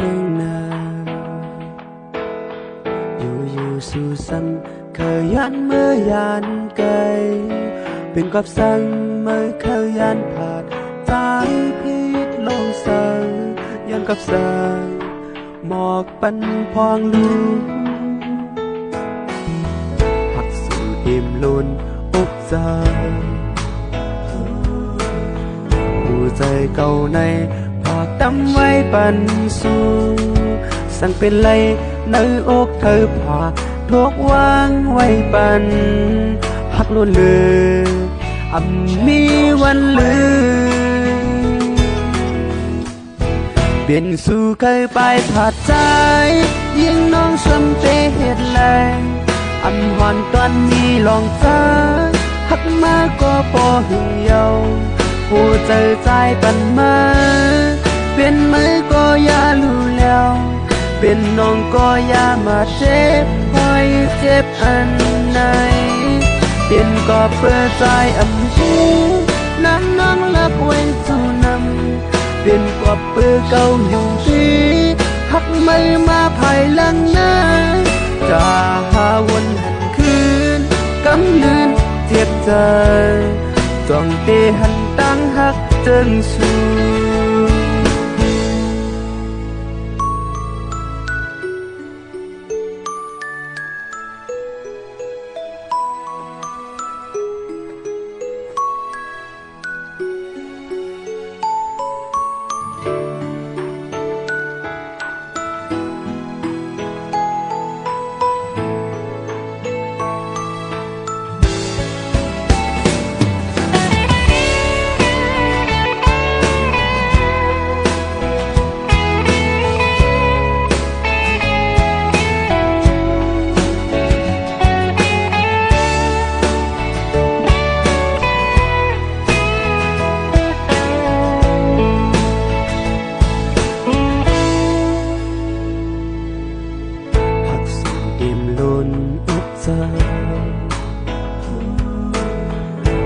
phương nàoอยู่สู่สังเคยยันเมื่อยานไกลเป็นกับสังเมื่อเคยยันผ่านใจพิษลงเสยยันกับสังหมอกปันพองลูหักสู่อิ่มลุนอกใจผู้ใจเก่าในพากตำไว้ปันสู่สั่งเป็นไรในอกเธอผาทุกวางไว้ปันหักล้วนเลือมีวันลืมเปลี่ยนสู่เคยไปผาดใจยิ่งน้องสำเปเหตุแรงหอนตอนมีลองใจหักมาก็พอหึงเยาผู้เจอใจปันมาเป็นไหมก็อย่ารู้แล้วเป็นน้องก็อย่ามาเจ็บคอยเจ็บอันไหนเปลี่ยนก็เพื่อใจหูน้องเลิกไว้สู่นำเปลี่ยนก็เพื่อเก่าอยู่ที่หักไม่มาภายหลังหน้าจะหาวนหันคืนกำเนิดเจ็บใจจ้องเตหันตั้งหักเจิงสู่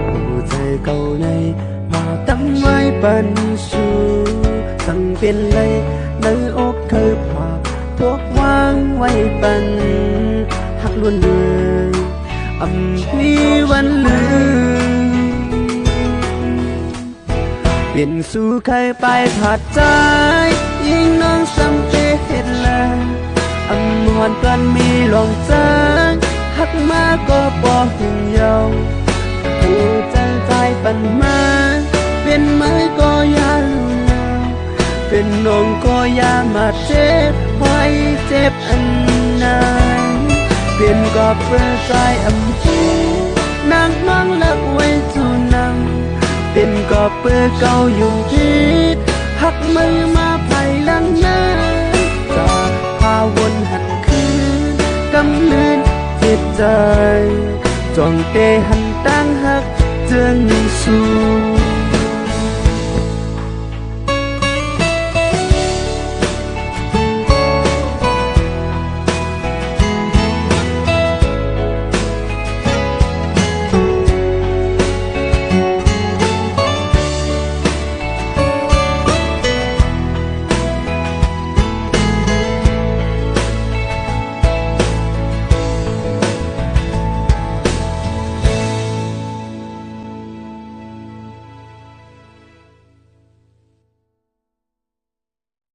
ผู้ใจเก่าในมาตั้งไว้ปันสู่สั่งเป็นเลยในอกเคยผ่าพวกวางไว้ปันหักล้วนเลือมีวันลืมเปลี่ยนสู่เคยไปผาดใจยิ่งน้องสำเปเหตุแรงหอนกันมีลองใจหักมาก็ปอหึงเยาผู้ใจใจปันมาเป็นไหมก็อย่ารู้แล้วเป็นน้องก็อย่ามาเจ็บไว้เจ็บอันไหนเป็นก็เพื่อใจหูน้องเลิกไว้สู่นำเป็นก็เพื่อเก่าอยู่ที่หักมือมาภายหลังหน้าจะพาวนหันคืนกำเนิดเจ็บใจจ้องเตหันตั้งหักเจิงสู่